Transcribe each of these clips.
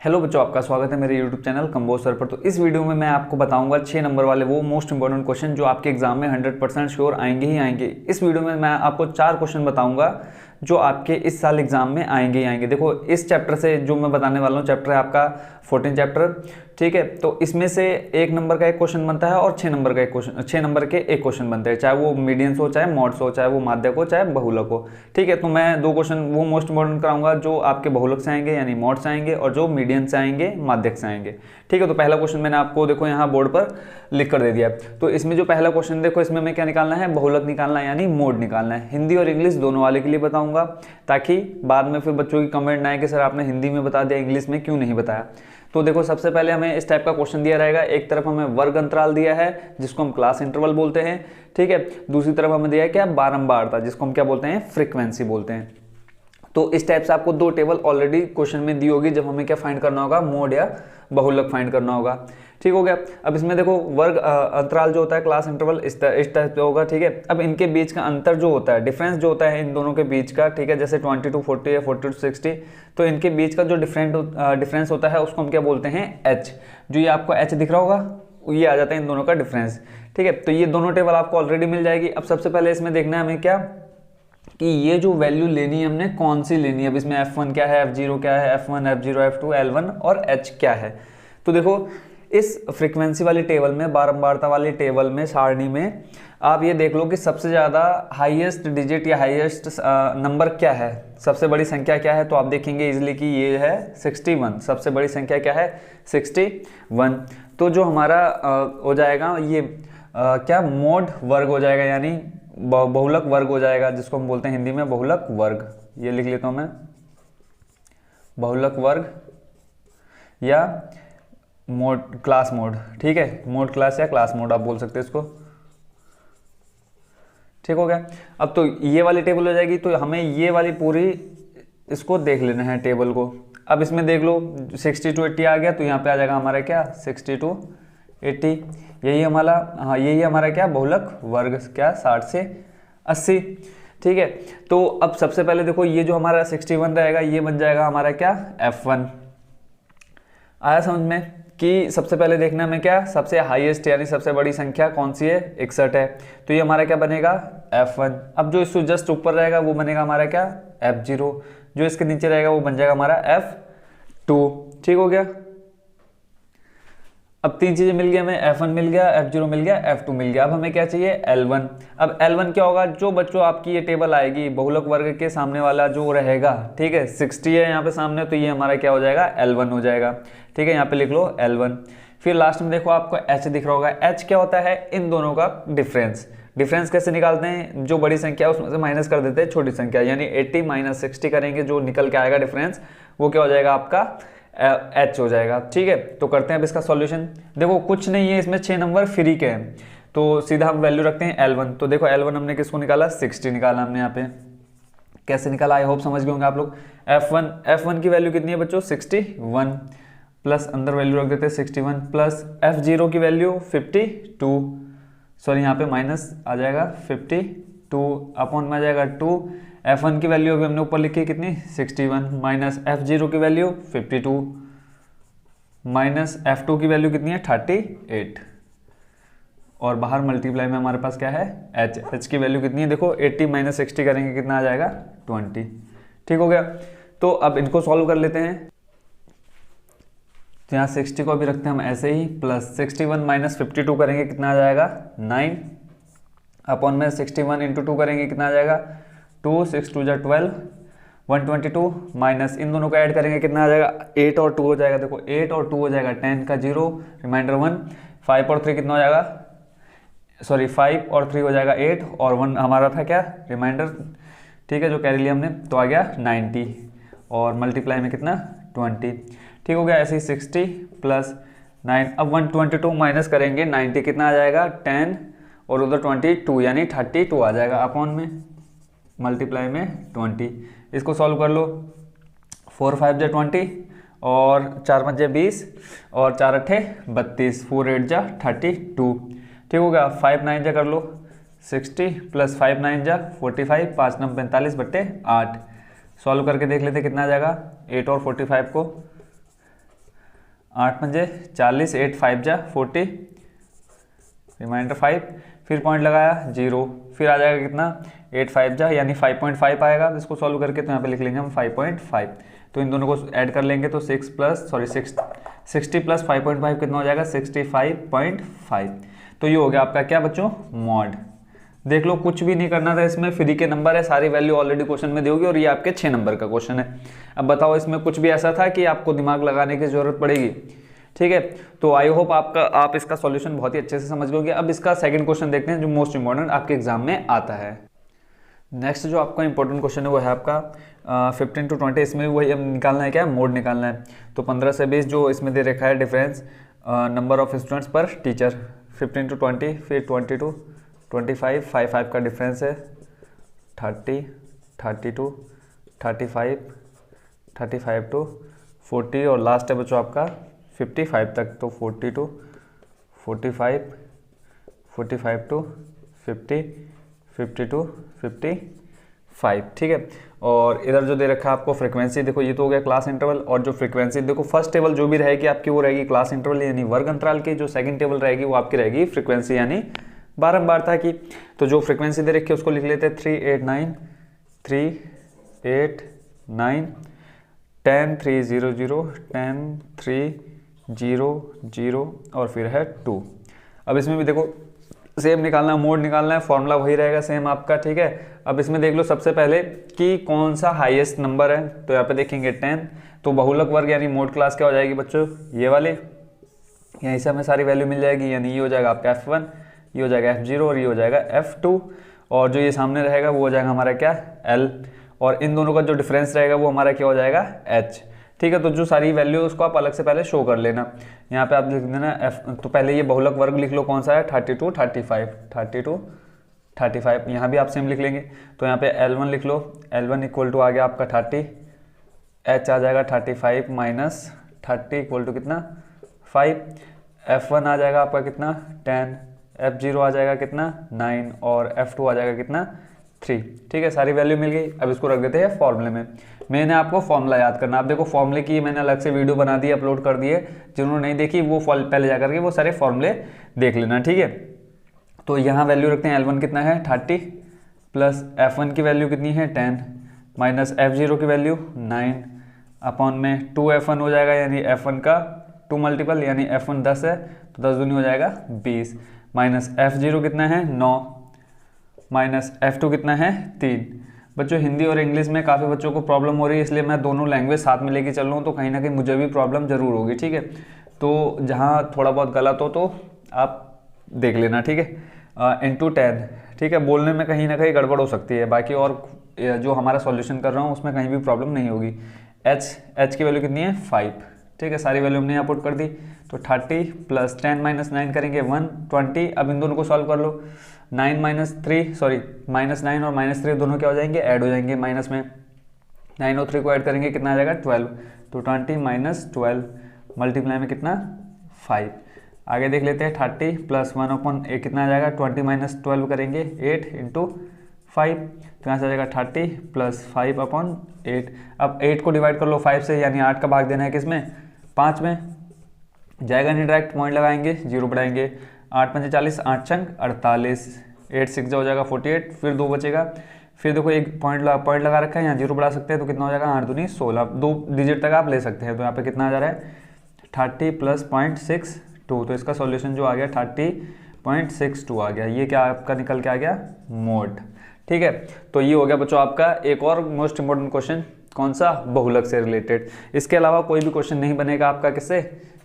Hello बच्चों, आपका स्वागत है मेरे यूट्यूब चैनल कंबोज सर पर। तो इस वीडियो में मैं आपको बताऊंगा 6 नंबर वाले वो मोस्ट इंपॉर्टेंट क्वेश्चन जो आपके एग्जाम में 100% श्योर आएंगे ही आएंगे। इस वीडियो में मैं आपको 4 क्वेश्चन बताऊंगा जो आपके इस साल एग्जाम में आएंगे ही आएंगे। देखो, इस चैप्टर से जो मैं बताने वाला हूँ, चैप्टर है आपका 14 चैप्टर, ठीक है। तो इसमें से 1 नंबर का एक क्वेश्चन बनता है और 6 नंबर का एक क्वेश्चन, 6 नंबर के एक क्वेश्चन बनते हैं, चाहे वो मीडियंस हो, चाहे मॉड्स हो, चाहे वो माध्यक हो, चाहे बहुलक हो, ठीक है। तो मैं 2 क्वेश्चन वो मोस्ट इंपॉर्टेंट कराऊंगा जो आपके बहुलक से आएंगे यानी मॉड से आएंगे, और जो मीडियन से आएंगे माध्यक से आएंगे, ठीक है। तो पहला क्वेश्चन मैंने आपको देखो यहाँ बोर्ड पर लिख कर दे दिया। तो इसमें जो पहला क्वेश्चन देखो, इसमें हमें क्या निकालना है, बहुलक निकालना है यानी मोड निकालना है। हिंदी और इंग्लिश दोनों वाले के लिए बताऊंगा, ताकि बाद में फिर बच्चों की कमेंट ना आए कि सर आपने हिंदी में बता दिया, इंग्लिश में क्यों नहीं बताया। तो देखो, सबसे पहले हमें इस टाइप का क्वेश्चन दिया रहेगा। एक तरफ हमें वर्ग अंतराल दिया है जिसको हम क्लास इंटरवल बोलते हैं, ठीक है। दूसरी तरफ हमें दिया है क्या, बारंबारता, जिसको हम क्या बोलते हैं, फ्रीक्वेंसी बोलते हैं। तो इस टाइप से आपको 2 टेबल ऑलरेडी क्वेश्चन में दी होगी जब हमें क्या फाइंड करना होगा, मोड या बहुलक फाइंड करना होगा, ठीक हो गया। अब इसमें देखो, वर्ग अंतराल जो होता है, क्लास इंटरवल इस टाइप से होगा, ठीक है। अब इनके बीच का अंतर जो होता है, डिफरेंस जो होता है इन दोनों के बीच का, ठीक है, जैसे 20 to 40 या 40 to 60, तो इनके बीच का जो डिफरेंस होता है उसको हम क्या बोलते हैं, एच। जो ये आपको एच दिख रहा होगा, ये आ जाता है इन दोनों का डिफरेंस, ठीक है। तो ये दोनों टेबल आपको ऑलरेडी मिल जाएगी। अब सबसे पहले इसमें देखना है हमें क्या, कि ये जो वैल्यू लेनी है हमने कौन सी लेनी है। अब इसमें F1 क्या है, F0 क्या है, F1, F0, F2, L1 और H क्या है। तो देखो, इस फ्रीक्वेंसी वाली टेबल में, बारंबारता वाली टेबल में, सारणी में आप ये देख लो कि सबसे ज़्यादा हाईएस्ट डिजिट या हाईएस्ट नंबर क्या है, सबसे बड़ी संख्या क्या है। तो आप देखेंगे इजीली कि ये है 61, सबसे बड़ी संख्या क्या है, 61। तो जो हमारा हो जाएगा ये क्या, मोड वर्ग हो जाएगा यानी बहुलक वर्ग हो जाएगा, जिसको हम बोलते हैं हिंदी में बहुलक वर्ग। ये लिख लेता हूं मैं, बहुलक वर्ग या मोड, क्लास मोड, ठीक है, मोड क्लास या क्लास मोड आप बोल सकते हैं इसको, ठीक हो गया। अब तो ये वाली टेबल हो जाएगी, तो हमें ये वाली पूरी इसको देख लेना है टेबल को। अब इसमें देख लो 60 to 80 आ गया, तो यहाँ पे आ जाएगा हमारा क्या, 60 to 80, यही हमारा, हाँ यही हमारा क्या, बहुलक वर्ग, क्या 60 से 80, ठीक है। तो अब सबसे पहले देखो, ये जो हमारा 61 रहेगा ये बन जाएगा हमारा क्या, F1। आया समझ में कि सबसे पहले देखना हमें क्या, सबसे हाईएस्ट यानी सबसे बड़ी संख्या कौन सी है, 61 है, तो ये हमारा क्या बनेगा, F1। अब जो इससे जस्ट ऊपर रहेगा वो बनेगा हमारा क्या, F0। जो इसके नीचे रहेगा वो बन जाएगा हमारा F2, ठीक हो गया। अब 3 चीजें मिल गई हमें, F1 मिल गया, F0 मिल गया, F2 मिल गया। अब हमें क्या चाहिए, L1। अब L1 क्या होगा, जो बच्चों आपकी ये टेबल आएगी बहुलक वर्ग के सामने वाला जो रहेगा, ठीक है, 60 है यहाँ पे सामने, तो ये हमारा क्या हो जाएगा, L1 हो जाएगा, ठीक है। यहाँ पे लिख लो L1। फिर लास्ट में देखो आपको H दिख रहा होगा। H क्या होता है, इन दोनों का डिफरेंस। डिफरेंस कैसे निकालते हैं, जो बड़ी संख्या है उसमें से माइनस कर देते हैं छोटी संख्या, यानी 80 - 60 करेंगे, जो निकल के आएगा डिफरेंस वो क्या हो जाएगा आपका, H हो जाएगा, ठीक है। तो करते हैं अब इसका सॉल्यूशन। देखो कुछ नहीं है, इसमें 6 नंबर फ्री के हैं, तो सीधा हम वैल्यू रखते हैं L1। तो देखो L1 हमने किसको निकाला, 60 निकाला हमने यहाँ पे। कैसे निकाला, आई होप समझ गए होंगे आप लोग। F1 की वैल्यू कितनी है बच्चों, 61, प्लस अंदर वैल्यू रख देते हैं 61, प्लस F0 की वैल्यू 52, सॉरी यहाँ पे माइनस आ जाएगा 52, अपॉन में आ जाएगा 2। F1 की वैल्यू अभी हमने ऊपर लिखी कितनी, 61, माइनस F0 की वैल्यू 52, माइनस F2 की वैल्यू कितनी है, 38, और बाहर मल्टीप्लाई में हमारे पास क्या है, H की वैल्यू कितनी है, देखो 80 - 60 करेंगे कितना आ जाएगा, 20, ठीक हो गया। तो अब इनको सॉल्व कर लेते हैं। तो यहाँ 60 को अभी रखते हैं हम ऐसे ही, प्लस 61 - 52 करेंगे कितना आ जाएगा, 9, अपॉन में 61 × 2 करेंगे कितना आ जाएगा, 2, 6 2 12, 122, माइनस इन दोनों को ऐड करेंगे कितना आ जाएगा, 8 और 2 हो जाएगा। देखो 8 और 2 हो जाएगा, 10 का 0, रिमाइंडर 1, 5 और 3 कितना हो जाएगा, सॉरी 5 और 3 हो जाएगा 8, और 1 हमारा था क्या, रिमाइंडर, ठीक है, जो कैरी लिया हमने, तो आ गया 90, और मल्टीप्लाई में कितना, 20, ठीक हो गया। ऐसे ही 60 + 9, अब 122 माइनस करेंगे 90 कितना आ जाएगा, 10, और उधर 22 यानी 32 आ जाएगा, अपॉन में मल्टीप्लाई में 20। इसको सॉल्व कर लो, 4 5 जा 20, और 4 5 जा 20, और 4 8 32, 4 8 जा 32, ठीक हो गया। 5 9 जा कर लो 60, प्लस 5 9 जा 45, 5 9 45/8। सॉल्व करके देख लेते कितना आ जाएगा, 8 और 45 को 8 पंजे 40, 8 5 जा 40, रिमाइंडर 5, फिर पॉइंट लगाया 0, फिर आ जाएगा कितना 8 5 जा यानी 5.5 आएगा। इसको सॉल्व करके तो यहाँ पे लिख लेंगे हम 5.5। तो इन दोनों को ऐड कर लेंगे तो 60 प्लस 5.5 कितना हो जाएगा 65.5। तो ये हो गया आपका क्या बच्चों मॉड। देख लो कुछ भी नहीं करना था इसमें, फ्री के नंबर है, सारी वैल्यू ऑलरेडी क्वेश्चन में दी होगी और ये आपके 6 नंबर का क्वेश्चन है। अब बताओ इसमें कुछ भी ऐसा था कि आपको दिमाग लगाने की जरूरत पड़ेगी। ठीक है, तो आई होप आप इसका सॉल्यूशन बहुत ही अच्छे से समझ लोगे। अब इसका सेकंड क्वेश्चन देखते हैं जो मोस्ट इंपॉर्टेंट आपके एग्जाम में आता है। नेक्स्ट जो आपका इंपॉर्टेंट क्वेश्चन है वो है आपका 15 to 20। इसमें वही अब निकालना है क्या, मोड निकालना है। तो 15 से 20 जो इसमें दे रखा है डिफरेंस नंबर ऑफ स्टूडेंट्स पर टीचर, 15 to 20, फिर 20 to 25, 5 का डिफरेंस है, 30, 32, 35, 35 to 40 और लास्ट है बच्चों आपका 55 तक। तो 40 to 45, 45 to 50, 50 to 55। ठीक है, और इधर जो दे रखा है आपको फ्रीक्वेंसी, देखो ये तो हो गया क्लास इंटरवल। और जो फ्रीक्वेंसी देखो फर्स्ट टेबल जो भी रहेगी आपकी वो रहेगी क्लास इंटरवल यानी वर्ग अंतराल की, जो सेकंड टेबल रहेगी वो आपकी रहेगी फ्रीक्वेंसी यानी बारंबारता की। तो जो फ्रीक्वेंसी दे रखी है उसको लिख लेते हैं 389, 389, 10 300, 10 300 और फिर है 2। अब इसमें भी देखो सेम निकालना है, मोड निकालना है, फॉर्मूला वही रहेगा सेम आपका। ठीक है, अब इसमें देख लो सबसे पहले कि कौन सा हाईएस्ट नंबर है। तो यहाँ पे देखेंगे 10, तो बहुलक वर्ग यानी मोड क्लास क्या हो जाएगी बच्चों ये वाले, यहीं से हमें सारी वैल्यू मिल जाएगी। यानी ये हो जाएगा आपका F1, ये हो जाएगा F0 और ये हो जाएगा F2। और जो ये सामने रहेगा वो हो जाएगा हमारा क्या L, और इन दोनों का जो डिफरेंस रहेगा वो हमारा क्या हो जाएगा H। ठीक है, तो जो सारी वैल्यू उसको आप अलग से पहले शो कर लेना। यहाँ पे आप लिख देना F, तो पहले ये बहुलक वर्ग लिख लो कौन सा है 32, 35, 32, 35। यहाँ भी आप सेम लिख लेंगे। तो यहाँ पे L1 लिख लो, L1 इक्वल टू आ गया आपका 30, H आ जाएगा 35 माइनस 30 इक्वल टू कितना 5, F1 आ जाएगा आपका कितना 10, F0 आ जाएगा कितना 9 और F2 आ जाएगा कितना 3। ठीक है, सारी वैल्यू मिल गई। अब इसको रख देते हैं फॉर्मूले में। मैंने आपको फॉर्मूला याद करना, आप देखो फॉर्मूले की मैंने अलग से वीडियो बना दी, अपलोड कर दिए। जिन्होंने नहीं देखी वो पहले जा करके वो सारे फॉर्मूले देख लेना। ठीक है, तो यहाँ वैल्यू रखते हैं L1 कितना है 30 प्लस F1 की वैल्यू कितनी है 10 माइनस F0 की वैल्यू 9 अपॉन में 2F1 हो जाएगा यानी F1 का 2 मल्टीपल यानी F1 10 है तो 10 दूनी हो जाएगा 20 माइनस F0 कितना है 9 माइनस F2 कितना है 3। बच्चों हिंदी और इंग्लिश में काफ़ी बच्चों को प्रॉब्लम हो रही है, इसलिए मैं दोनों लैंग्वेज साथ में लेके चल रहा हूँ। तो कहीं ना कहीं मुझे भी प्रॉब्लम जरूर होगी। ठीक है, तो जहाँ थोड़ा बहुत गलत हो तो आप देख लेना। ठीक है, इंटू 10। ठीक है, बोलने में कहीं ना कहीं गड़बड़ हो सकती है, बाकी और जो हमारा सॉल्यूशन कर रहा हूँ उसमें कहीं भी प्रॉब्लम नहीं होगी। एच की वैल्यू कितनी है 5। ठीक है, सारी वैल्यू हमने यहाँ पुट कर दी। तो 30 प्लस 10 माइनस 9 करेंगे 120। अब इन दोनों को सॉल्व कर लो। 9 माइनस 3 सॉरी माइनस 9 और माइनस 3 दोनों क्या हो जाएंगे ऐड हो जाएंगे माइनस में। 9 और 3 को ऐड करेंगे कितना आ जाएगा 12। तो 20 माइनस 12 मल्टीप्लाई में कितना 5। आगे देख लेते हैं 30 प्लस 1 अपॉन कितना आ जाएगा 20 माइनस 12 करेंगे 8 इंटू 5। तो यहाँ से आ जाएगा 30 प्लस 5 अपॉन 8। अब 8 को डिवाइड कर लो 5 से यानी 8 का भाग देना है किसमें 5 में। जाएगा नहीं, डायरेक्ट पॉइंट लगाएंगे 0 बढ़ाएंगे। 8 पंजे 40, 8 छंग 48, 8 6 हो जाएगा 48, फिर 2 बचेगा। फिर देखो एक पॉइंट लगा रखा है, यहाँ 0 बढ़ा सकते हैं तो कितना हो जाएगा 8 दूनी 16, 2 डिजिट तक आप ले सकते हैं। तो यहाँ पे कितना आ जा रहा है 30 प्लस 0.62। तो इसका सॉल्यूशन जो आ गया 30.62 आ गया। ये क्या आपका निकल के आ गया मोड। ठीक है, तो ये हो गया बच्चों आपका एक और मोस्ट इंपॉर्टेंट क्वेश्चन, कौन सा बहुलक से रिलेटेड। इसके अलावा कोई भी क्वेश्चन नहीं बनेगा आपका किससे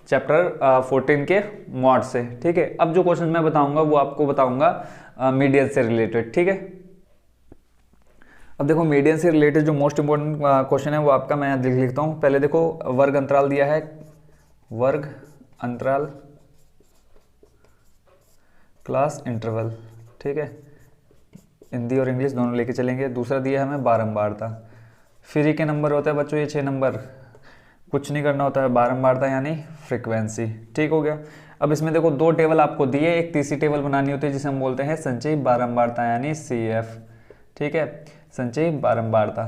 चैप्टर 14 के मॉड से। ठीक है, अब जो क्वेश्चन मैं बताऊंगा वो आपको बताऊंगा मीडियन से रिलेटेड। ठीक है, अब देखो मीडियन से रिलेटेड जो मोस्ट इंपॉर्टेंट क्वेश्चन है वो आपका मैं लिख लिखता हूँ। पहले देखो वर्ग अंतराल दिया है, वर्ग अंतराल क्लास इंटरवल। ठीक है, हिंदी और इंग्लिश दोनों लेके चलेंगे। दूसरा दिया है हमें बारंबारता। फ्री के नंबर होता है बच्चों ये 6 नंबर, कुछ नहीं करना होता है। बारंबारता यानी फ्रीक्वेंसी। ठीक हो गया। अब इसमें देखो 2 टेबल आपको दिए, एक तीसरी टेबल बनानी होती है जिसे हम बोलते हैं संचयी बारंबारता यानी CF। ठीक है, संचयी बारंबारता।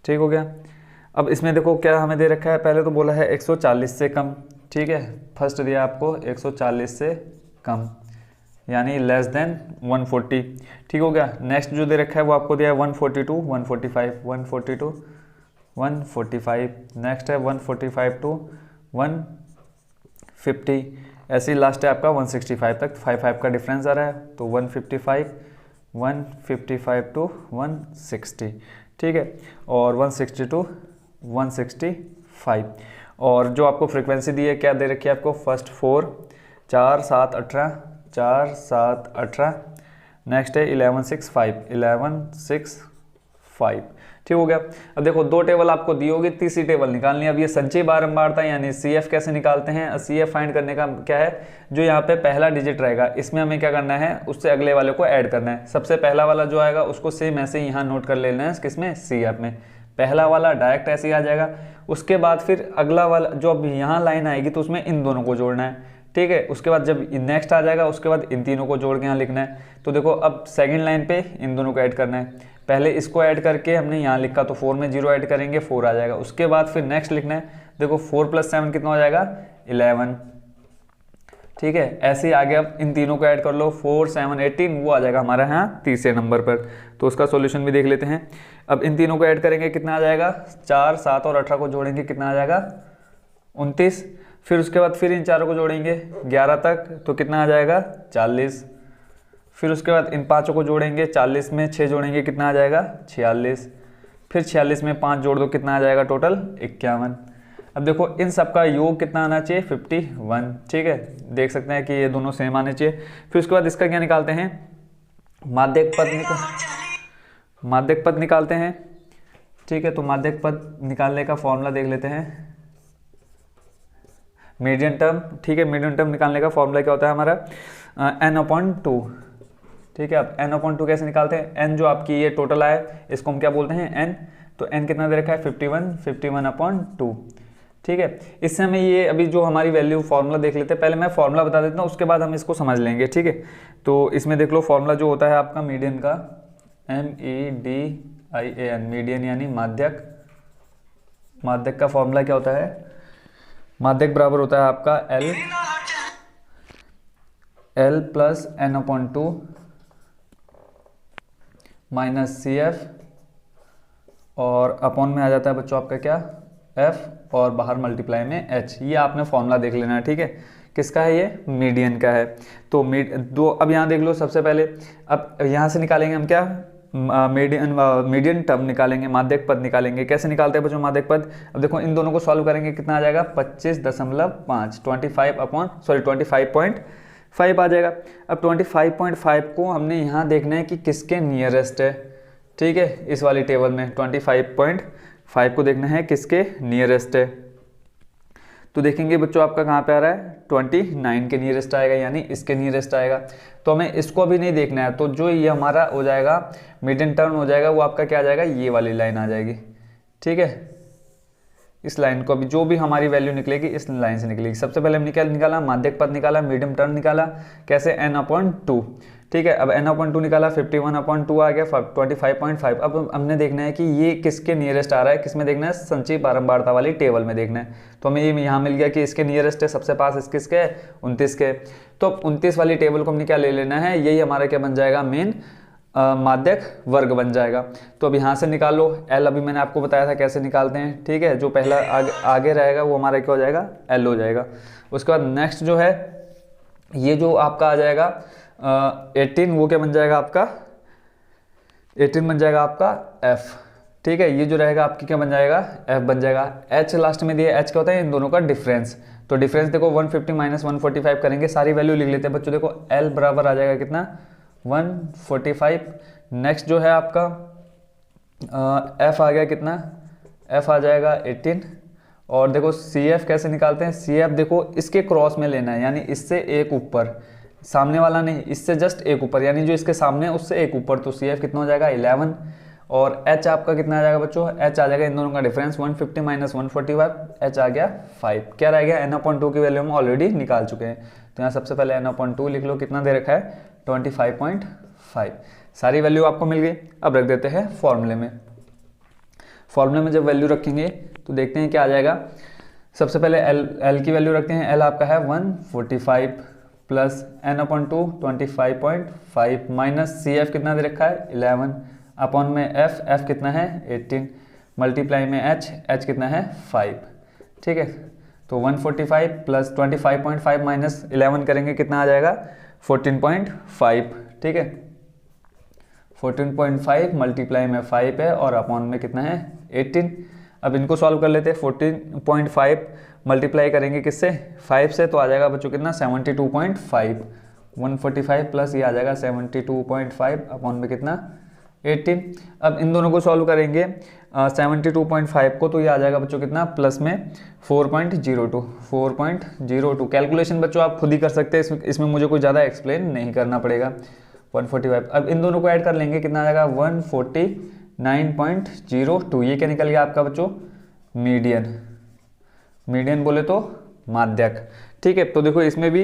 ठीक हो गया। अब इसमें देखो क्या हमें दे रखा है, पहले तो बोला है 140 से कम, ठीक है, फर्स्ट दिया आपको 140 से कम यानी लेस देन 140, ठीक हो गया। नेक्स्ट जो दे रखा है वो आपको दिया है 142, 145, 142, 145, नेक्स्ट है 145 टू 150, ऐसे ही लास्ट है आपका 165 तक, 55 का डिफरेंस आ रहा है, तो 155, 155 टू 160, ठीक है, और 160 टू 165। और जो आपको फ्रीक्वेंसी दी है क्या दे रखी है आपको, फर्स्ट 4, 4 7 18, 4 7 18, नेक्स्ट है 11 6 5, 11 6 5, ठीक हो गया। अब देखो दो टेबल आपको दी होगी, तीसरी टेबल निकालनी है। अब ये संचयी बारंबारता यानी CF कैसे निकालते हैं, CF फाइंड करने का क्या है, जो यहाँ पे पहला डिजिट रहेगा इसमें हमें क्या करना है, उससे अगले वाले को ऐड करना है। सबसे पहला वाला जो आएगा उसको सेम ऐसे ही यहाँ नोट कर लेना है, किसमें, CF में, पहला वाला डायरेक्ट ऐसे ही आ जाएगा। उसके बाद फिर अगला वाला जो अब यहाँ लाइन आएगी तो उसमें इन दोनों को जोड़ना है, ठीक है। उसके बाद जब नेक्स्ट आ जाएगा उसके बाद इन तीनों को जोड़ के यहाँ लिखना है। तो देखो अब सेकंड लाइन पे इन दोनों को ऐड करना है, पहले इसको ऐड करके हमने यहाँ लिखा तो 4 में 0 ऐड करेंगे 4 आ जाएगा। उसके बाद फिर नेक्स्ट लिखना है, देखो 4 + 7 कितना हो जाएगा, 11, ठीक है। ऐसे ही आगे अब इन तीनों को ऐड कर लो, 4 7 18, वो आ जाएगा हमारा यहाँ तीसरे नंबर पर। तो उसका सॉल्यूशन भी देख लेते हैं। अब इन तीनों को ऐड करेंगे कितना आ जाएगा, 4 7 और 18 को जोड़ेंगे कितना आ जाएगा, 29। फिर उसके बाद फिर इन चारों को जोड़ेंगे 11 तक तो कितना आ जाएगा, 40। फिर उसके बाद इन पाँचों को जोड़ेंगे, 40 में 6 जोड़ेंगे कितना आ जाएगा, 46। फिर 46 में 5 जोड़ दो कितना आ जाएगा, टोटल 51। अब देखो इन सब का योग कितना आना चाहिए, 51, ठीक है। देख सकते हैं कि ये दोनों सेम आने चाहिए। फिर उसके बाद इसका क्या निकालते हैं, माध्यक पद निकालते हैं, ठीक है। तो माध्यक पद निकालने का फॉर्मूला देख लेते हैं, मीडियन टर्म, ठीक है। मीडियन टर्म निकालने का फॉर्मूला क्या होता है हमारा, n/2, ठीक है। अब n/2 कैसे निकालते हैं, n जो आपकी ये टोटल आए इसको हम क्या बोलते हैं, n। तो n कितना दे रखा है, 51, 51/2, ठीक है। इससे हमें ये अभी जो हमारी वैल्यू फॉर्मूला देख लेते हैं, पहले मैं फॉर्मूला बता देता हूँ उसके बाद हम इसको समझ लेंगे, ठीक है। तो इसमें देख लो फॉर्मूला जो होता है आपका मीडियन का, MEDIAN, मीडियन यानी माध्यक। माध्यक का फॉर्मूला क्या होता है, माध्यक बराबर होता है आपका L + n/2 - CF और अपॉन में आ जाता है बच्चों आपका क्या, F और बाहर मल्टीप्लाई में H। ये आपने फॉर्मूला देख लेना है, ठीक है। किसका है ये, मीडियन का है। तो अब यहाँ देख लो सबसे पहले, अब यहाँ से निकालेंगे हम क्या, मीडियन टर्म निकालेंगे, माध्यक पद निकालेंगे। कैसे निकालते हैं बच्चों माध्यक पद, अब देखो इन दोनों को सॉल्व करेंगे कितना आ जाएगा, 25.5, 25.5 आ जाएगा। अब 25.5 को हमने यहाँ देखना है कि किसके नियरेस्ट है, ठीक है। इस वाली टेबल में 25.5 को देखना है किसके नियरेस्ट है। तो देखेंगे बच्चों आपका कहाँ पे आ रहा है, 29 के नियरेस्ट आएगा, यानी इसके नियरेस्ट आएगा। तो हमें इसको अभी नहीं देखना है, तो जो ये हमारा हो जाएगा मीडियन टर्म हो जाएगा, वो आपका क्या आ जाएगा, ये वाली लाइन आ जाएगी, ठीक है। इस लाइन को अभी जो भी हमारी वैल्यू निकलेगी इस लाइन से निकलेगी। सबसे पहले हम निकाला माध्यक पद निकाला, मीडियम टर्म निकाला, कैसे, n/2, ठीक है। अब n/2 निकाला, 51/2 आ गया, 25.5। अब हमने देखना है कि ये किसके नियरेस्ट आ रहा है, किसमें देखना है, संचयी बारंबारता वाली टेबल में देखना है। तो हमें ये यहाँ मिल गया कि इसके नियरेस्ट है, सबसे पास इसके है 29 के। तो 29 वाली टेबल को हमने क्या ले लेना है, यही हमारा क्या बन जाएगा, मेन माध्यक वर्ग बन जाएगा। तो अब यहाँ से निकाल लो, L अभी मैंने आपको बताया था कैसे निकालते हैं, ठीक है। जो पहला आगे रहेगा वो हमारा क्या हो जाएगा, L हो जाएगा। उसके बाद नेक्स्ट जो है ये जो आपका आ जाएगा 18, वो क्या बन जाएगा आपका, 18 बन जाएगा आपका F, ठीक है। ये जो रहेगा आपकी क्या बन जाएगा, F बन जाएगा। H लास्ट में दिया, H क्या होता है, इन दोनों का डिफरेंस। तो डिफरेंस देखो 150 - 145 करेंगे, सारी वैल्यू लिख लेते हैं बच्चों। देखो L बराबर आ जाएगा कितना, 145। नेक्स्ट जो है आपका F आ गया कितना, F आ जाएगा 18। और देखो CF कैसे निकालते हैं, CF देखो इसके क्रॉस में लेना है, यानी इससे एक ऊपर, सामने वाला नहीं, इससे जस्ट एक ऊपर, यानी जो इसके सामने है उससे एक ऊपर। तो CF कितना हो जाएगा, 11। और H आपका कितना आ जाएगा बच्चों, H आ जाएगा इन दोनों का डिफरेंस 150 - 145, H आ गया 5। क्या रह गया, n/2 की वैल्यू हम ऑलरेडी निकाल चुके हैं। तो यहाँ सबसे पहले n/2 लिख लो, कितना दे रखा है, 25.5। सारी वैल्यू आपको मिल गई। अब रख देते हैं फॉर्मूले में। फॉर्मूले में जब वैल्यू रखेंगे तो देखते हैं क्या आ जाएगा। सबसे पहले एल की वैल्यू रखते हैं। एल आपका है 145 plus n/2 25.5 minus C F कितना दे रखा है 11 अपॉन में एफ कितना है 18 मल्टीप्लाई में एच कितना है 5। ठीक है, तो 145 प्लस 25.5 माइनस 11 करेंगे कितना आ जाएगा 14.5। ठीक है, 14.5 मल्टीप्लाई में 5 है और अपॉन में कितना है 18। अब इनको सॉल्व कर लेते हैं। 14.5 मल्टीप्लाई करेंगे किससे 5 से, तो आ जाएगा बच्चों कितना 72.5। 145 प्लस ये आ जाएगा 72.5 अपॉन में कितना 18। अब इन दोनों को सॉल्व करेंगे 72.5 को, तो ये आ जाएगा बच्चों कितना प्लस में 4.02। कैलकुलेशन बच्चों आप खुद ही कर सकते हैं, इसमें मुझे कोई ज़्यादा एक्सप्लेन नहीं करना पड़ेगा। 145 अब इन दोनों को ऐड कर लेंगे कितना आ जाएगा 149.02। ये क्या निकल गया आपका बच्चों मीडियन बोले तो माध्यक। ठीक है, तो देखो इसमें भी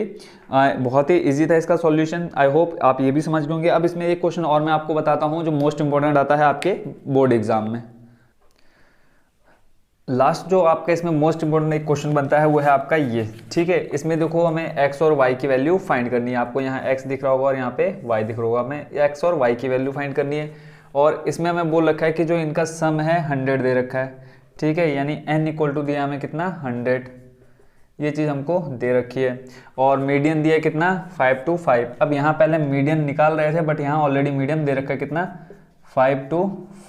बहुत ही इजी था इसका सॉल्यूशन। आई होप आप ये भी समझ गए होंगे। अब इसमें एक क्वेश्चन और मैं आपको बताता हूँ जो मोस्ट इंपॉर्टेंट आता है आपके बोर्ड एग्जाम में। लास्ट जो आपका इसमें मोस्ट इंपॉर्टेंट एक क्वेश्चन बनता है वो है आपका ये। ठीक है, इसमें देखो हमें x और y की वैल्यू फाइंड करनी है। आपको यहाँ x दिख रहा होगा और यहाँ पे y दिख रहा होगा। हमें x और y की वैल्यू फाइंड करनी है और इसमें हमें बोल रखा है कि जो इनका सम है 100 दे रखा है। ठीक है, यानी n इक्वल टू दिया हमें कितना 100, ये चीज़ हमको दे रखी है और मीडियन दिया कितना 5 to 5। अब यहाँ पहले मीडियन निकाल रहे थे बट यहाँ ऑलरेडी मीडियन दे रखा है कितना 5 to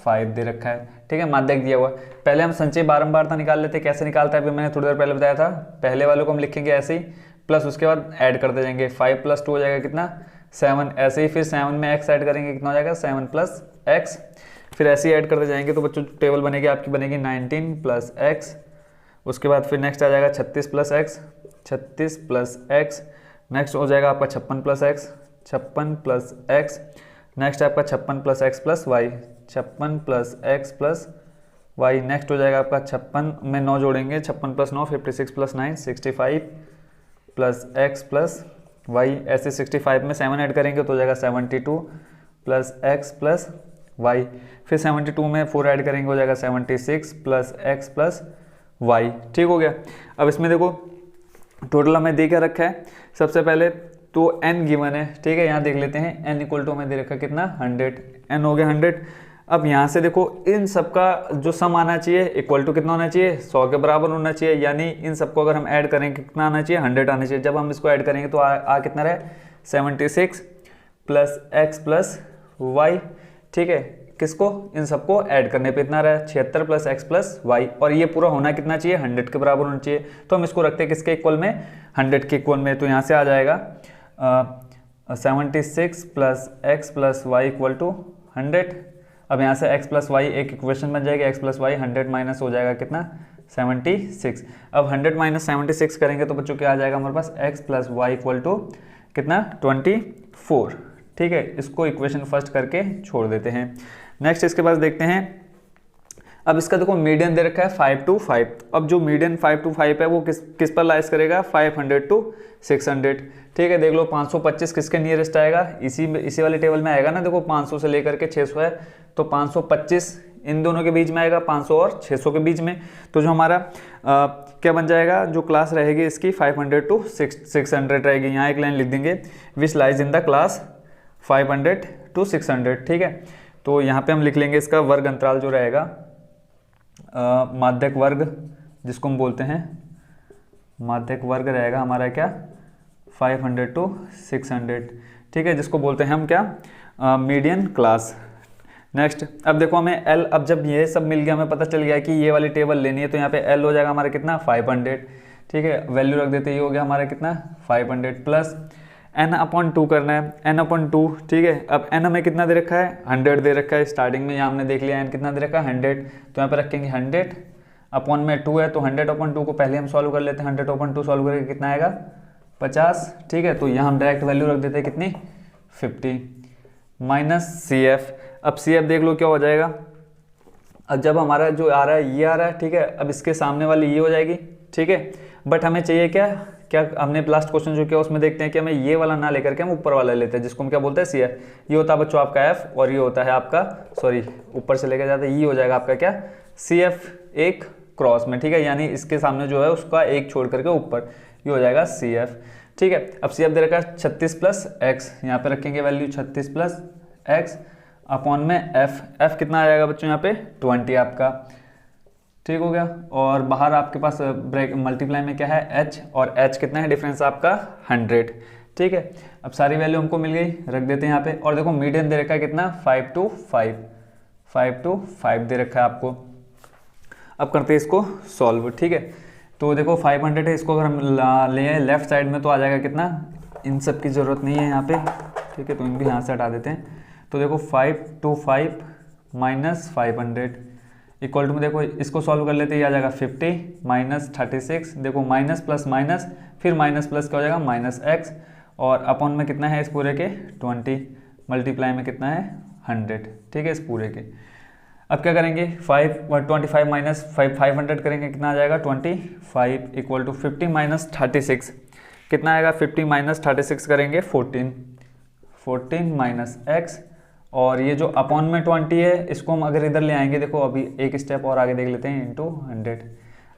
5 दे रखा है। ठीक है, माध्यक दिया हुआ। पहले हम संचय बारंबारता निकाल लेते, कैसे निकालता है अभी मैंने थोड़ी देर पहले बताया था। पहले वालों को हम लिखेंगे ऐसे ही प्लस उसके बाद ऐड करते जाएंगे। 5 + 2 हो जाएगा कितना 7, ऐसे ही फिर 7 में x ऐड करेंगे कितना हो जाएगा 7 + x, फिर ऐसे ही ऐड करते जाएंगे। तो बच्चों टेबल बनेगी आपकी बनेगी 19 + x, उसके बाद फिर नेक्स्ट आ जाएगा 36 + x, 36 + x, नेक्स्ट हो जाएगा आपका 56 + x, 56 + x, नेक्स्ट आपका 56 + x + y, 56 + x + y, next हो जाएगा आपका 56 में 9 जोड़ेंगे 56 + 9 56 + 9 65 + x + y, ऐसे 65 में 7 ऐड करेंगे तो हो जाएगा 72 + x + y, फिर 72 में 4 ऐड करेंगे हो जाएगा 76 + x + y। ठीक हो गया। अब इसमें देखो टोटल हमें दे क्या रखा है। सबसे पहले तो n गिवन है। ठीक है, यहाँ देख लेते हैं n इक्वल टू हमें दे रखा है कितना 100, n हो गया 100। अब यहाँ से देखो इन सब का जो सम आना चाहिए इक्वल टू कितना होना चाहिए 100 के बराबर होना चाहिए, यानी इन सबको अगर हम ऐड करेंगे कितना आना चाहिए 100 आना चाहिए। जब हम इसको ऐड करेंगे तो आ कितना रहे 76 + x + y। ठीक है, किसको इन सबको ऐड करने पे इतना रहा 76 + x + y, और ये पूरा होना कितना चाहिए 100 के बराबर होना चाहिए। तो हम इसको रखते हैं किसके इक्वल में 100 के इक्वल में। तो यहाँ से आ जाएगा 76 + x + y = 100। अब यहाँ से x + y एक इक्वेशन बन जाएगी, x + y 100 माइनस हो जाएगा कितना 76। अब 100 - 76 करेंगे तो बच्चों क्या आ जाएगा हमारे पास x + y = कितना 24। ठीक है, इसको इक्वेशन फर्स्ट करके छोड़ देते हैं। नेक्स्ट इसके बाद देखते हैं। अब इसका देखो मीडियन दे रखा है 5 to 5। अब जो मीडियन 5 to 5 है वो किस पर लाइज करेगा 500 to 600। ठीक है, देख लो 525 किसके नियरेस्ट आएगा, इसी वाले टेबल में आएगा ना। देखो 500 से लेकर के 600 है तो 525 इन दोनों के बीच में आएगा, 500 और 600 के बीच में। तो जो हमारा क्या बन जाएगा, जो क्लास रहेगी इसकी 500 to 600 रहेगी। यहाँ एक लाइन लिख देंगे which lies in the class 500 to 600। ठीक है, तो यहाँ पे हम लिख लेंगे इसका वर्ग अंतराल जो रहेगा माध्यक वर्ग, जिसको हम बोलते हैं माध्यक वर्ग रहेगा हमारा क्या 500 to 600। ठीक है, जिसको बोलते हैं हम क्या मीडियन क्लास। नेक्स्ट अब देखो हमें L, अब जब ये सब मिल गया हमें पता चल गया कि ये वाली टेबल लेनी है तो यहाँ पे L हो जाएगा हमारा कितना 500। ठीक है, वैल्यू रख देते, ये हो गया हमारा कितना 500 प्लस n/2 करना है n/2। ठीक है, अब n हमें कितना दे रखा है 100 दे रखा है स्टार्टिंग में, यहाँ हमने देख लिया n कितना दे रखा है 100। तो यहाँ पे रखेंगे 100 अपॉन में 2 है तो 100/2 को पहले हम सॉल्व कर लेते हैं। 100/2 सॉल्व करके कितना आएगा 50। ठीक है, तो यहाँ हम डायरेक्ट वैल्यू रख देते हैं कितनी 50 माइनस CF। अब CF देख लो क्या हो जाएगा। अब जब हमारा जो आ रहा है ये आ रहा है, ठीक है, अब इसके सामने वाली ये हो जाएगी। ठीक है, बट हमें चाहिए क्या हमने लास्ट क्वेश्चन जो किया उसमें देखते हैं कि हमें ये वाला ना लेकर के हम ऊपर वाला लेते हैं, जिसको हम क्या बोलते हैं CF। ये होता है बच्चों आपका F और ये होता है आपका ऊपर से लेकर जाते हैं, ये हो जाएगा आपका क्या सी एफ एक क्रॉस में, ठीक है, यानी इसके सामने जो है उसका एक छोड़ करके ऊपर, ये हो जाएगा सी एफ, ठीक है। अब सी एफ दे रखा है 36 प्लस एक्स, यहाँ पे रखेंगे वैल्यू 36 प्लस एक्स अपॉन में एफ कितना आ जाएगा बच्चों यहाँ पे 20 आपका, ठीक हो गया। और बाहर आपके पास ब्रेक मल्टीप्लाई में क्या है एच, और एच कितना है डिफरेंस आपका 100, ठीक है। अब सारी वैल्यू हमको मिल गई, रख देते हैं यहाँ पे। और देखो मीडियन दे रखा है कितना 5 to 5 दे रखा है आपको। अब करते हैं इसको सॉल्व, ठीक है। तो देखो 500 है, इसको अगर हम ले आए लेफ्ट साइड में तो आ जाएगा कितना, इन सब की ज़रूरत नहीं है यहाँ पे, ठीक है, तो इनको यहाँ से हटा देते हैं। तो देखो 5 to 5 माइनस 500 इक्वल टू में देखो इसको सॉल्व कर लेते हैं, ये आ जाएगा 50 माइनस 36, देखो माइनस प्लस माइनस फिर माइनस प्लस क्या हो जाएगा माइनस एक्स, और अपॉन में कितना है इस पूरे के 20, मल्टीप्लाई में कितना है 100, ठीक है, इस पूरे के। अब क्या करेंगे 25 माइनस 500 करेंगे, कितना आ जाएगा 25 इक्वल टू 50 माइनस 36 कितना आएगा 50 माइनस 36 करेंगे 14 माइनस एक्स, और ये जो अपॉन में 20 है इसको हम अगर इधर ले आएंगे, देखो अभी एक स्टेप और आगे देख लेते हैं, इंटू 100,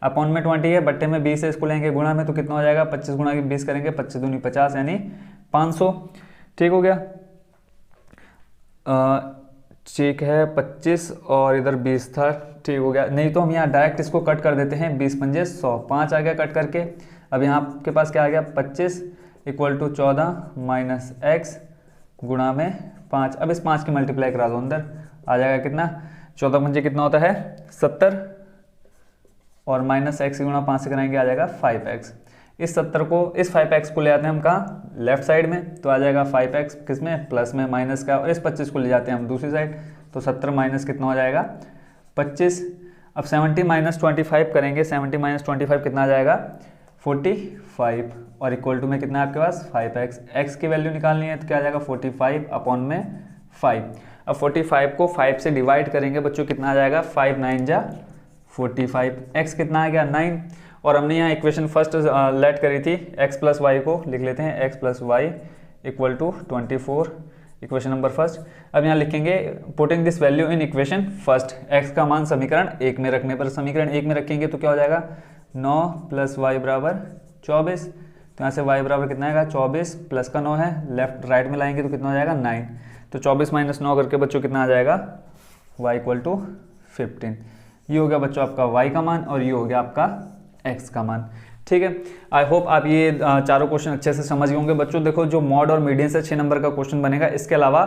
अपॉन में 20 है, बट्टे में 20 है, इसको लेंगे गुणा में तो कितना हो जाएगा 25 गुणा 20 करेंगे, 25 दूनी 50 यानी 500, ठीक हो गया। ठीक है 25 और इधर 20 था, ठीक हो गया। नहीं तो हम यहाँ डायरेक्ट इसको कट कर देते हैं, 20 पंजे 100, 5 आ गया कट करके। अब यहाँ आपके पास क्या आ गया 25 इक्वल टू 14 माइनस एक्स गुणा में 5। अब इस 5 की मल्टीप्लाई करा दो अंदर, आ जाएगा कितना 14 पंजे कितना होता है 70, और माइनस एक्स गुणा 5 से कराएंगे आ जाएगा 5x। इस 70 को इस 5x को ले आते हैं हम कहाँ लेफ्ट साइड में, तो आ जाएगा 5x किस में प्लस में माइनस का, और इस 25 को ले जाते हैं हम दूसरी साइड, तो 70 माइनस कितना हो जाएगा 25। अब 70 माइनस 25 करेंगे, 70 माइनस 25 कितना आ जाएगा 45, और इक्वल टू में कितना है आपके पास 5x। x की वैल्यू निकालनी है तो क्या आ जाएगा 45 अपॉन में 5। अब 45 को 5 से डिवाइड करेंगे बच्चों, कितना आ जाएगा 5 9 जा 45, x कितना आ गया 9, और हमने यहाँ इक्वेशन फर्स्ट लेट करी थी x प्लस वाई को लिख लेते हैं, x plus Y equal to 24, equation number first. अब यहाँ लिखेंगे putting this value in equation first, x का मान समीकरण 1 में रखने पर, समीकरण 1 में रखेंगे तो क्या हो जाएगा 9 प्लस वाई बराबर 24, तो यहाँ से y बराबर कितना आएगा 24, प्लस का 9 है, लेफ्ट राइट में लाएंगे तो कितना हो जाएगा 9, तो 24 माइनस 9 करके बच्चों कितना आ जाएगा y इक्वल टू 15। ये हो गया बच्चों आपका y का मान, और ये हो गया आपका x का मान, ठीक है। आई होप आप ये चारों क्वेश्चन अच्छे से समझ गए होंगे बच्चों। देखो जो मॉड और मीडियन से 6 नंबर का क्वेश्चन बनेगा, इसके अलावा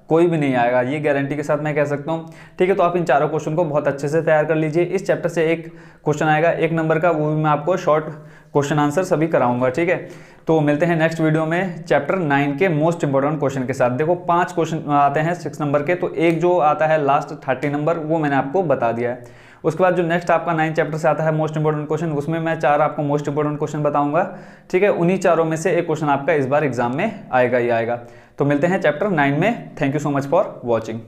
कोई भी नहीं आएगा, ये गारंटी के साथ मैं कह सकता हूँ, ठीक है। तो आप इन चारों क्वेश्चन को बहुत अच्छे से तैयार कर लीजिए। इस चैप्टर से एक क्वेश्चन आएगा 1 नंबर का, वो भी मैं आपको शॉर्ट क्वेश्चन आंसर सभी कराऊंगा, ठीक है। तो मिलते हैं नेक्स्ट वीडियो में चैप्टर 9 के मोस्ट इंपॉर्टेंट क्वेश्चन के साथ। देखो 5 क्वेश्चन आते हैं 6 नंबर के, तो एक जो आता है लास्ट 30 नंबर वो मैंने आपको बता दिया है। उसके बाद जो नेक्स्ट आपका 9 चैप्टर से आता है मोस्ट इंपॉर्टेंट क्वेश्चन, उसमें मैं 4 आपको मोस्ट इंपॉर्टेंट क्वेश्चन बताऊंगा, ठीक है। उन्हीं चारों में से एक क्वेश्चन आपका इस बार एग्जाम में आएगा ही आएगा। तो मिलते हैं चैप्टर 9 में। Thank you so much for watching.